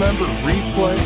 remember replay?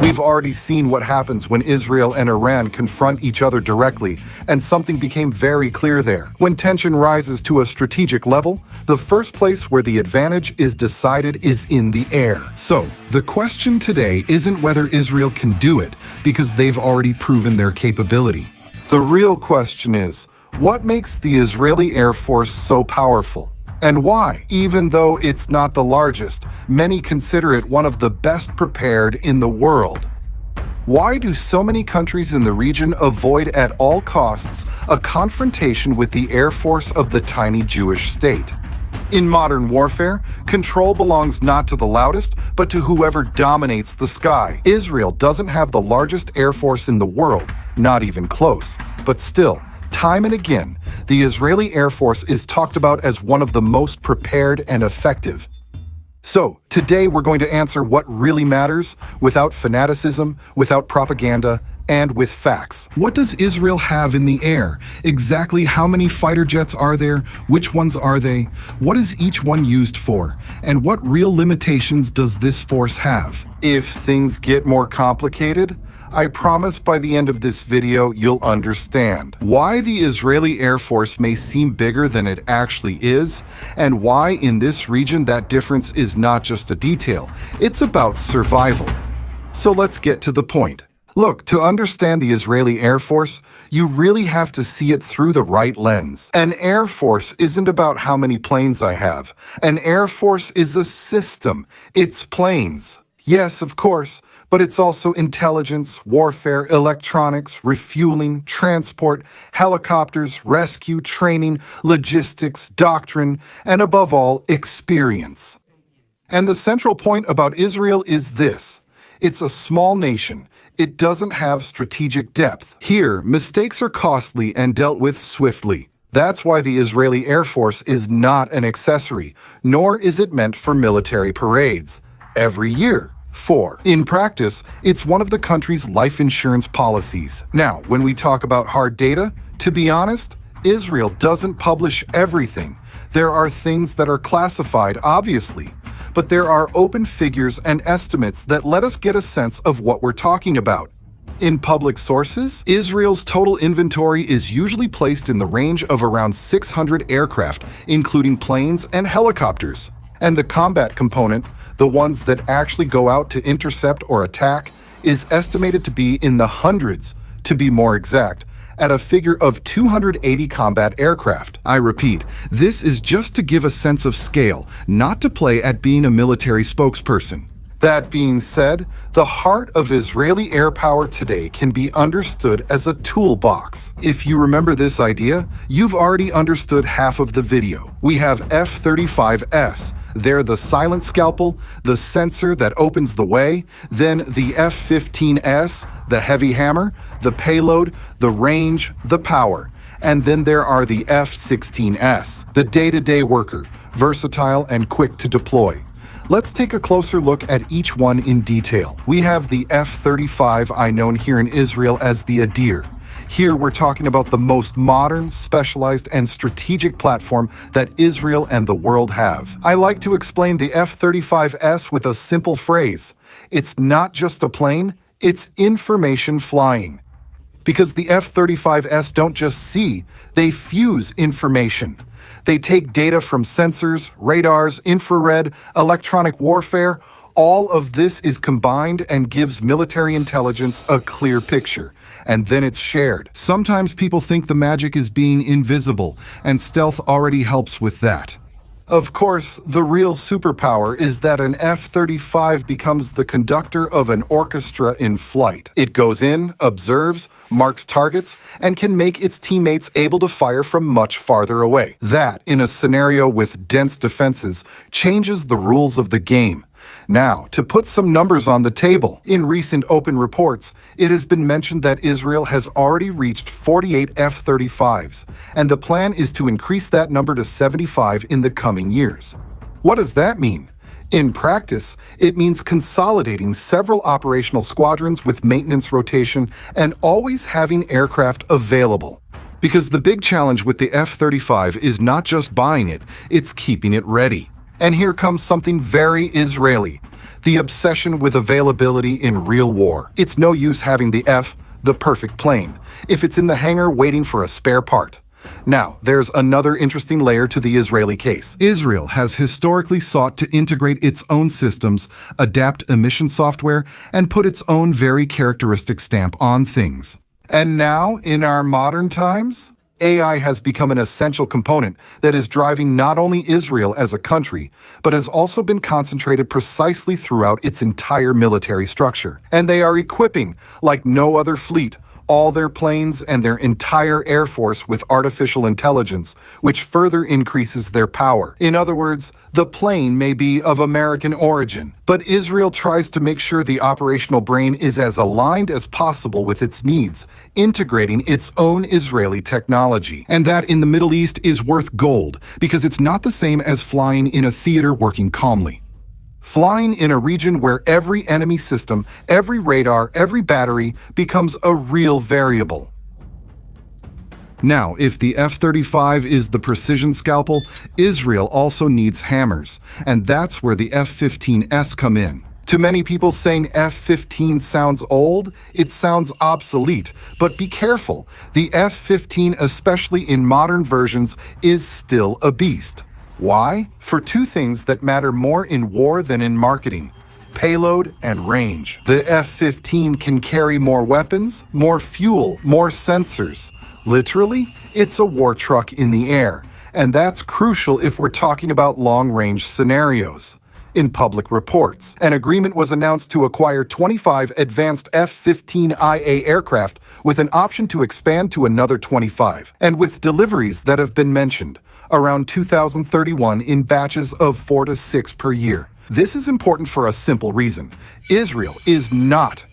We've already seen what happens when Israel and Iran confront each other directly, and something became very clear there. When tension rises to a strategic level, the first place where the advantage is decided is in the air. So, the question today isn't whether Israel can do it, because they've already proven their capability. The real question is, what makes the Israeli Air Force so powerful? And why? Even though it's not the largest, many consider it one of the best prepared in the world. Why do so many countries in the region avoid at all costs a confrontation with the Air Force of the tiny Jewish state? In modern warfare, control belongs not to the loudest, but to whoever dominates the sky. Israel doesn't have the largest air force in the world, not even close, but still, time and again, the Israeli Air Force is talked about as one of the most prepared and effective. So, today we're going to answer what really matters, without fanaticism, without propaganda, and with facts. What does Israel have in the air? Exactly how many fighter jets are there? Which ones are they? What is each one used for? And what real limitations does this force have? If things get more complicated, I promise by the end of this video you'll understand why the Israeli Air Force may seem bigger than it actually is, and why in this region that difference is not just a detail, it's about survival. So let's get to the point. Look, to understand the Israeli Air Force, you really have to see it through the right lens. An Air Force isn't about how many planes I have. An Air Force is a system. It's planes. Yes, of course, but it's also intelligence, warfare, electronics, refueling, transport, helicopters, rescue, training, logistics, doctrine, and above all, experience. And the central point about Israel is this: it's a small nation. It doesn't have strategic depth. Here, mistakes are costly and dealt with swiftly. That's why the Israeli Air Force is not an accessory, nor is it meant for military parades. Every year. 4. In practice, it's one of the country's life insurance policies. Now, when we talk about hard data, to be honest, Israel doesn't publish everything. There are things that are classified, obviously, but there are open figures and estimates that let us get a sense of what we're talking about. In public sources, Israel's total inventory is usually placed in the range of around 600 aircraft, including planes and helicopters. And the combat component, the ones that actually go out to intercept or attack, is estimated to be in the hundreds, to be more exact, at a figure of 280 combat aircraft. I repeat, this is just to give a sense of scale, not to play at being a military spokesperson. That being said, the heart of Israeli air power today can be understood as a toolbox. If you remember this idea, you've already understood half of the video. We have F-35S. They're the silent scalpel, the sensor that opens the way, then the F-15S, the heavy hammer, the payload, the range, the power. And then there are the F-16S, the day-to-day worker, versatile and quick to deploy. Let's take a closer look at each one in detail. We have the F-35, known here in Israel as the Adir. Here we're talking about the most modern, specialized, and strategic platform that Israel and the world have. I like to explain the F-35S with a simple phrase. It's not just a plane, it's information flying. Because the F-35S don't just see, they fuse information. They take data from sensors, radars, infrared, electronic warfare. All of this is combined and gives military intelligence a clear picture. And then it's shared. Sometimes people think the magic is being invisible, and stealth already helps with that. Of course, the real superpower is that an F-35 becomes the conductor of an orchestra in flight. It goes in, observes, marks targets, and can make its teammates able to fire from much farther away. That, in a scenario with dense defenses, changes the rules of the game. Now, to put some numbers on the table, in recent open reports, it has been mentioned that Israel has already reached 48 F-35s, and the plan is to increase that number to 75 in the coming years. What does that mean? In practice, it means consolidating several operational squadrons with maintenance rotation and always having aircraft available. Because the big challenge with the F-35 is not just buying it, it's keeping it ready. And here comes something very Israeli: the obsession with availability in real war. It's no use having the perfect plane, if it's in the hangar waiting for a spare part. Now, there's another interesting layer to the Israeli case. Israel has historically sought to integrate its own systems, adapt emission software, and put its own very characteristic stamp on things. And now, in our modern times, AI has become an essential component that is driving not only Israel as a country, but has also been concentrated precisely throughout its entire military structure. And they are equipping, like no other fleet, all their planes and their entire air force with artificial intelligence, which further increases their power. In other words, the plane may be of American origin, but Israel tries to make sure the operational brain is as aligned as possible with its needs, integrating its own Israeli technology. And that in the Middle East is worth gold, because it's not the same as flying in a theater working calmly. Flying in a region where every enemy system, every radar, every battery becomes a real variable. Now, if the F-35 is the precision scalpel, Israel also needs hammers, and that's where the F-15s come in. To many people, saying F-15 sounds old, it sounds obsolete, but be careful. The F-15, especially in modern versions, is still a beast. Why? For two things that matter more in war than in marketing: payload and range. The F-15 can carry more weapons, more fuel, more sensors. Literally, it's a war truck in the air, and that's crucial if we're talking about long-range scenarios. In public reports, an agreement was announced to acquire 25 advanced F-15IA aircraft with an option to expand to another 25, and with deliveries that have been mentioned, around 2031 in batches of 4 to 6 per year. This is important for a simple reason. Israel is not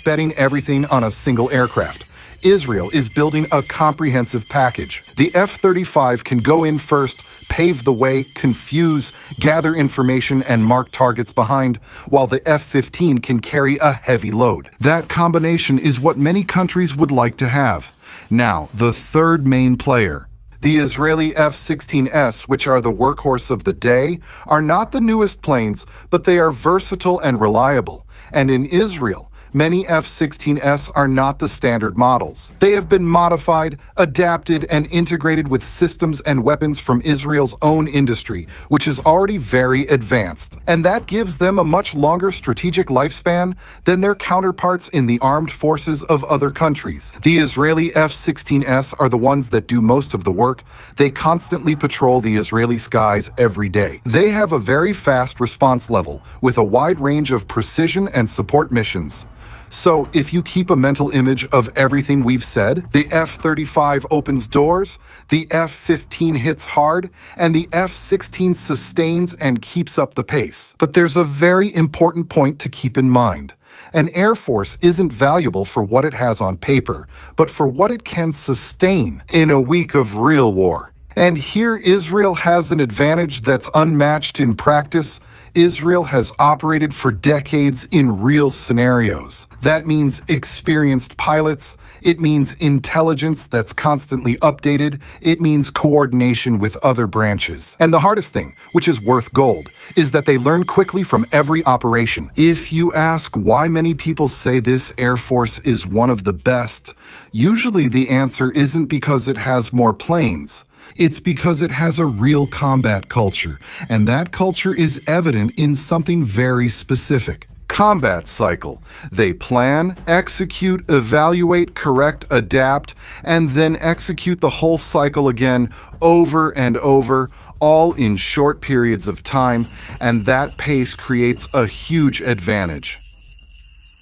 betting everything on a single aircraft. Israel is building a comprehensive package. The F-35 can go in first, pave the way, confuse, gather information, and mark targets behind, while the F-15 can carry a heavy load. That combination is what many countries would like to have. Now, the third main player. The Israeli F-16s, which are the workhorse of the day, are not the newest planes, but they are versatile and reliable. And in Israel, many F-16s are not the standard models. They have been modified, adapted, and integrated with systems and weapons from Israel's own industry, which is already very advanced. And that gives them a much longer strategic lifespan than their counterparts in the armed forces of other countries. The Israeli F-16s are the ones that do most of the work. They constantly patrol the Israeli skies every day. They have a very fast response level, with a wide range of precision and support missions. So, if you keep a mental image of everything we've said, the F-35 opens doors, the F-15 hits hard, and the F-16 sustains and keeps up the pace. But there's a very important point to keep in mind. An Air Force isn't valuable for what it has on paper, but for what it can sustain in a week of real war. And here Israel has an advantage that's unmatched in practice. Israel has operated for decades in real scenarios. That means experienced pilots. It means intelligence that's constantly updated. It means coordination with other branches. And the hardest thing, which is worth gold, is that they learn quickly from every operation. If you ask why many people say this Air Force is one of the best, usually the answer isn't because it has more planes. It's because it has a real combat culture, and that culture is evident in something very specific. Combat cycle. They plan, execute, evaluate, correct, adapt, and then execute the whole cycle again over and over, all in short periods of time, and that pace creates a huge advantage.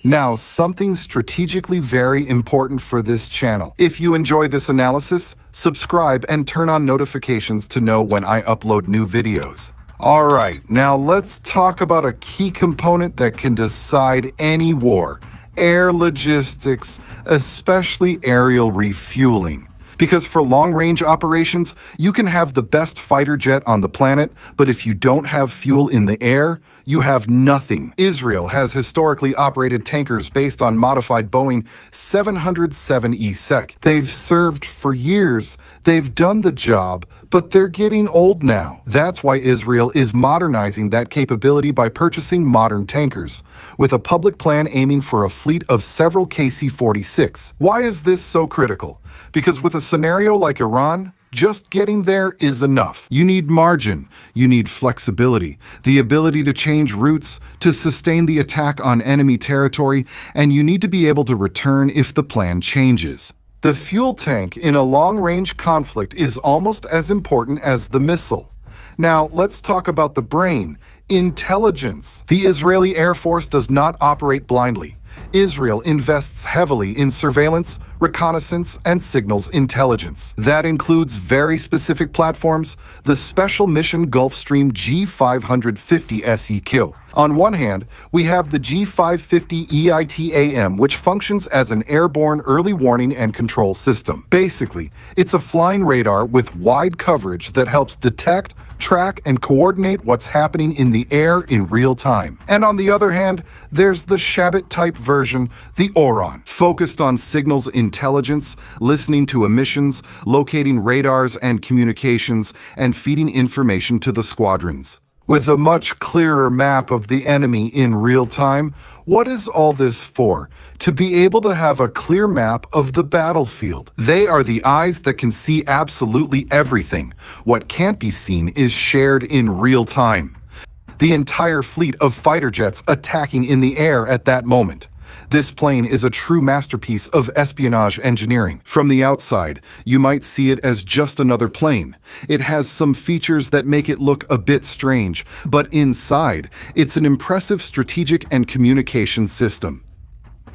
Now, something strategically very important for this channel. If you enjoy this analysis, subscribe and turn on notifications to know when I upload new videos. Alright, now let's talk about a key component that can decide any war: air logistics, especially aerial refueling. Because for long-range operations, you can have the best fighter jet on the planet, but if you don't have fuel in the air, you have nothing. Israel has historically operated tankers based on modified Boeing 707E sec. They've served for years, they've done the job, but they're getting old now. That's why Israel is modernizing that capability by purchasing modern tankers, with a public plan aiming for a fleet of several KC-46. Why is this so critical? Because with a scenario like Iran, just getting there is enough. You need margin, you need flexibility, the ability to change routes, to sustain the attack on enemy territory, and you need to be able to return if the plan changes. The fuel tank in a long-range conflict is almost as important as the missile. Now, let's talk about the brain, intelligence. The Israeli Air Force does not operate blindly. Israel invests heavily in surveillance, reconnaissance, and signals intelligence. That includes very specific platforms, the Special Mission Gulfstream G550 SEQ. On one hand, we have the G550 EITAM, which functions as an airborne early warning and control system. Basically, it's a flying radar with wide coverage that helps detect, track, and coordinate what's happening in the air in real time. And on the other hand, there's the Shabbat-type version, the Oron, focused on signals intelligence, listening to emissions, locating radars and communications, and feeding information to the squadrons. With a much clearer map of the enemy in real time, what is all this for? To be able to have a clear map of the battlefield. They are the eyes that can see absolutely everything. What can't be seen is shared in real time. The entire fleet of fighter jets attacking in the air at that moment. This plane is a true masterpiece of espionage engineering. From the outside, you might see it as just another plane. It has some features that make it look a bit strange, but inside, it's an impressive strategic and communication system.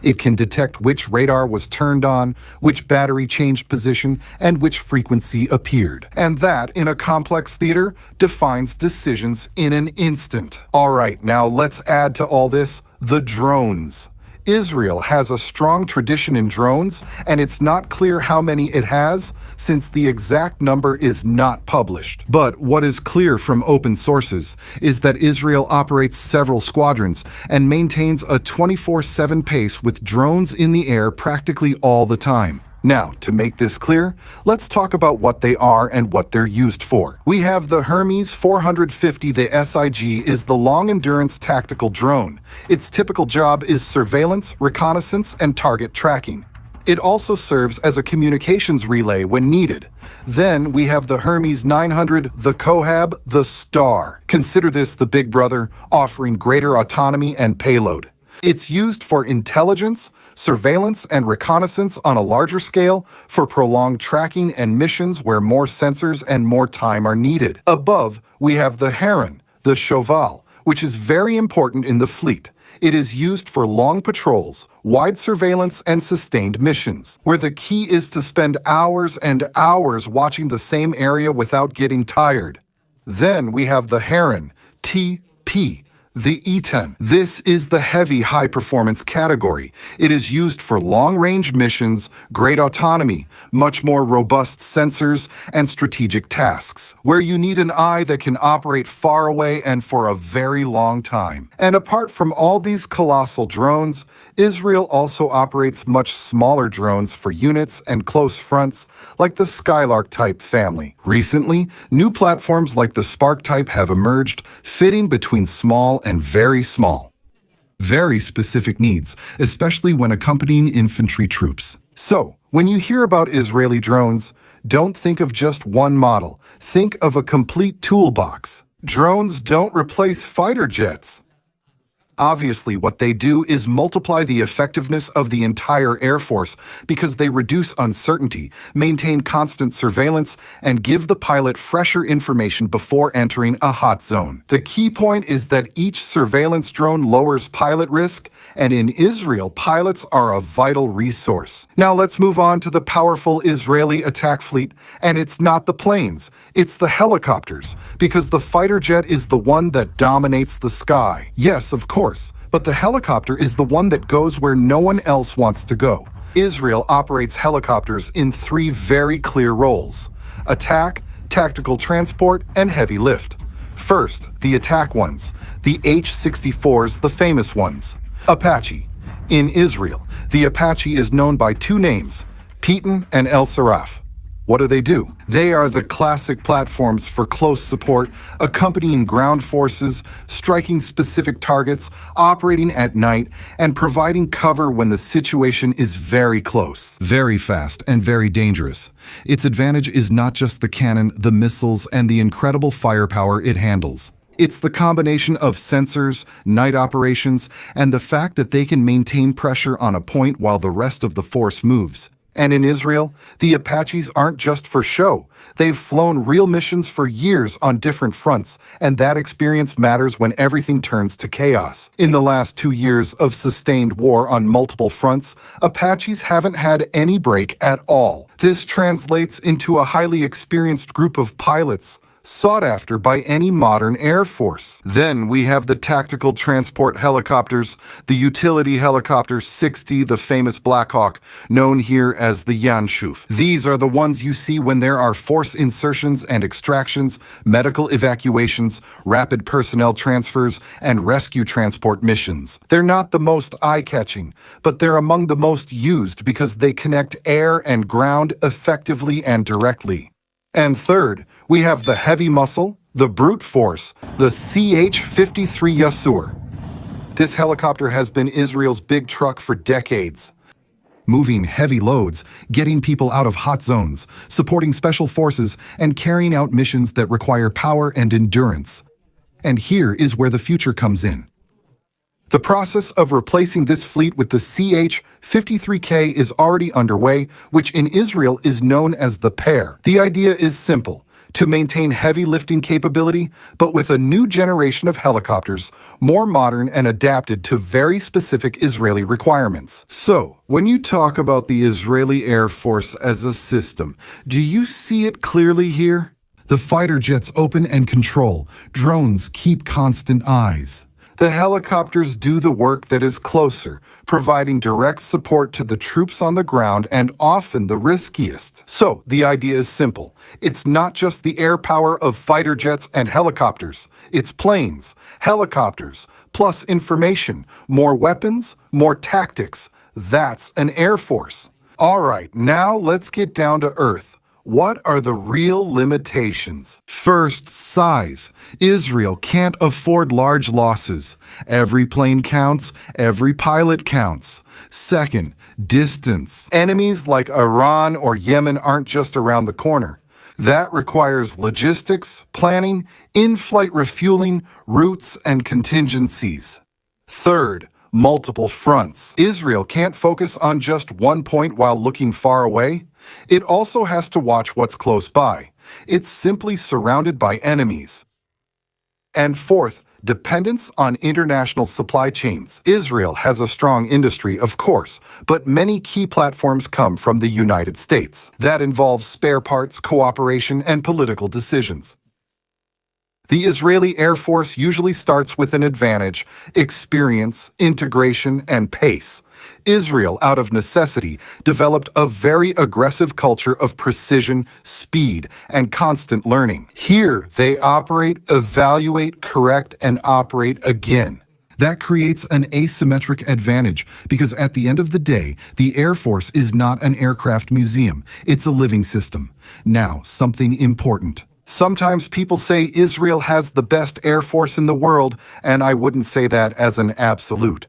It can detect which radar was turned on, which battery changed position, and which frequency appeared. And that, in a complex theater, defines decisions in an instant. All right, now let's add to all this the drones. Israel has a strong tradition in drones, and it's not clear how many it has, since the exact number is not published. But what is clear from open sources is that Israel operates several squadrons and maintains a 24/7 pace with drones in the air practically all the time. Now, to make this clear, let's talk about what they are and what they're used for. We have the Hermes 450. The SIG is the long-endurance tactical drone. Its typical job is surveillance, reconnaissance, and target tracking. It also serves as a communications relay when needed. Then we have the Hermes 900, the Cohab, the Star. Consider this the big brother, offering greater autonomy and payload. It's used for intelligence, surveillance, and reconnaissance on a larger scale, for prolonged tracking and missions where more sensors and more time are needed. Above, we have the Heron, the Cheval, which is very important in the fleet. It is used for long patrols, wide surveillance, and sustained missions, where the key is to spend hours and hours watching the same area without getting tired. Then we have the Heron, TP. The E-10. This is the heavy high-performance category. It is used for long-range missions, great autonomy, much more robust sensors, and strategic tasks, where you need an eye that can operate far away and for a very long time. And apart from all these colossal drones, Israel also operates much smaller drones for units and close fronts, like the Skylark-type family. Recently, new platforms like the Spark-type have emerged, fitting between small and very small. Very specific needs, especially when accompanying infantry troops. So, when you hear about Israeli drones, don't think of just one model. Think of a complete toolbox. Drones don't replace fighter jets. Obviously, what they do is multiply the effectiveness of the entire Air Force because they reduce uncertainty, maintain constant surveillance, and give the pilot fresher information before entering a hot zone. The key point is that each surveillance drone lowers pilot risk, and in Israel, pilots are a vital resource. Now let's move on to the powerful Israeli attack fleet, and it's not the planes, it's the helicopters, because the fighter jet is the one that dominates the sky. Yes, of course, but the helicopter is the one that goes where no one else wants to go. Israel operates helicopters in three very clear roles: attack, tactical transport, and heavy lift. First, the attack ones, the H-64s, the famous ones. Apache. In Israel, the Apache is known by two names, Piton and El Seraf. What do? They are the classic platforms for close support, accompanying ground forces, striking specific targets, operating at night, and providing cover when the situation is very close. Very fast and very dangerous. Its advantage is not just the cannon, the missiles, and the incredible firepower it handles. It's the combination of sensors, night operations, and the fact that they can maintain pressure on a point while the rest of the force moves. And in Israel, the Apaches aren't just for show. They've flown real missions for years on different fronts, and that experience matters when everything turns to chaos. In the last 2 years of sustained war on multiple fronts, Apaches haven't had any break at all. This translates into a highly experienced group of pilots, sought after by any modern air force. Then we have the tactical transport helicopters, the utility helicopter 60, the famous Black Hawk, known here as the Yanshuf. These are the ones you see when there are force insertions and extractions, medical evacuations, rapid personnel transfers, and rescue transport missions. They're not the most eye-catching, but they're among the most used because they connect air and ground effectively and directly. And third, we have the heavy muscle, the brute force, the CH-53 Yassur. This helicopter has been Israel's big truck for decades. Moving heavy loads, getting people out of hot zones, supporting special forces, and carrying out missions that require power and endurance. And here is where the future comes in. The process of replacing this fleet with the CH-53K is already underway, which in Israel is known as the pair. The idea is simple: to maintain heavy lifting capability, but with a new generation of helicopters, more modern and adapted to very specific Israeli requirements. So, when you talk about the Israeli Air Force as a system, do you see it clearly here? The fighter jets open and control, drones keep constant eyes. The helicopters do the work that is closer, providing direct support to the troops on the ground and often the riskiest. So, the idea is simple. It's not just the air power of fighter jets and helicopters. It's planes, helicopters, plus information, more weapons, more tactics. That's an air force. All right, now let's get down to earth. What are the real limitations? First, size. Israel can't afford large losses. Every plane counts, every pilot counts. Second, distance. Enemies like Iran or Yemen aren't just around the corner. That requires logistics, planning, in-flight refueling, routes, and contingencies. Third, multiple fronts. Israel can't focus on just one point while looking far away. It also has to watch what's close by. It's simply surrounded by enemies. And fourth, dependence on international supply chains. Israel has a strong industry, of course, but many key platforms come from the United States. That involves spare parts, cooperation, and political decisions. The Israeli Air Force usually starts with an advantage: experience, integration, and pace. Israel, out of necessity, developed a very aggressive culture of precision, speed, and constant learning. Here, they operate, evaluate, correct, and operate again. That creates an asymmetric advantage because at the end of the day, the Air Force is not an aircraft museum. It's a living system. Now, something important. Sometimes people say Israel has the best air force in the world, and I wouldn't say that as an absolute.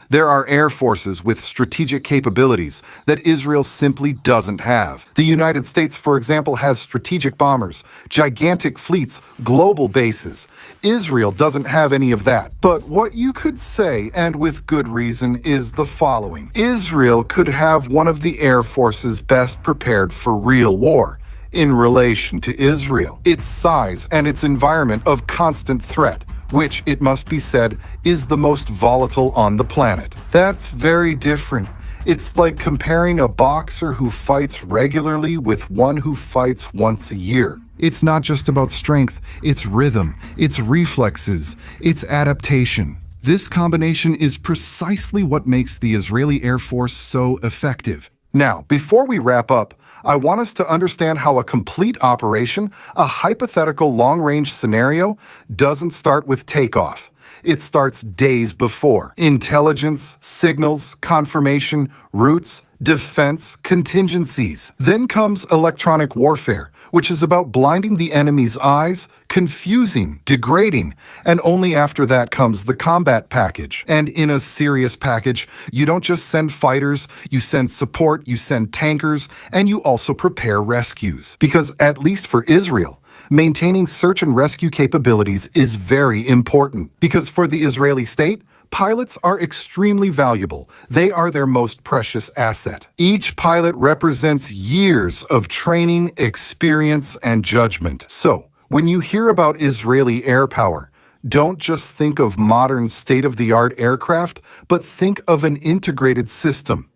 There are air forces with strategic capabilities that Israel simply doesn't have. The United States, for example, has strategic bombers, gigantic fleets, global bases. Israel doesn't have any of that. But what you could say, and with good reason, is the following. Israel could have one of the air forces best prepared for real war. In relation to Israel, its size and its environment of constant threat, which, it must be said, is the most volatile on the planet. That's very different. It's like comparing a boxer who fights regularly with one who fights once a year. It's not just about strength, it's rhythm, it's reflexes, it's adaptation. This combination is precisely what makes the Israeli Air Force so effective. Now, before we wrap up, I want us to understand how a complete operation, a hypothetical long-range scenario, doesn't start with takeoff. It starts days before. Intelligence, signals, confirmation, routes, defense, contingencies. Then comes electronic warfare, which is about blinding the enemy's eyes, confusing, degrading, and only after that comes the combat package. And in a serious package, you don't just send fighters, you send support, you send tankers, and you also prepare rescues. Because at least for Israel, maintaining search and rescue capabilities is very important. Because for the Israeli state, pilots are extremely valuable. They are their most precious asset. Each pilot represents years of training, experience, and judgment. So, when you hear about Israeli air power, don't just think of modern state-of-the-art aircraft, but think of an integrated system.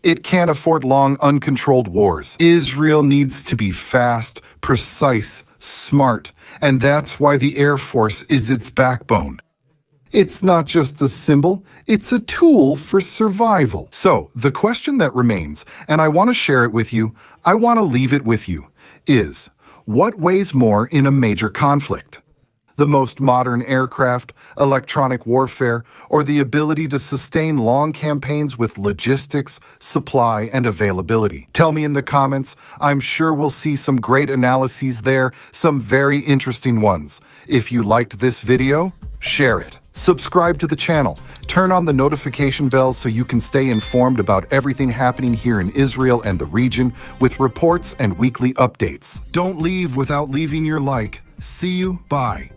It can't afford long, uncontrolled wars. Israel needs to be fast, precise, smart, and that's why the Air Force is its backbone. It's not just a symbol, it's a tool for survival. So, the question that remains, and I want to share it with you, I want to leave it with you, is, what weighs more in a major conflict? The most modern aircraft, electronic warfare, or the ability to sustain long campaigns with logistics, supply, and availability? Tell me in the comments. I'm sure we'll see some great analyses there, some very interesting ones. If you liked this video, share it. Subscribe to the channel. Turn on the notification bell so you can stay informed about everything happening here in Israel and the region with reports and weekly updates. Don't leave without leaving your like. See you. Bye.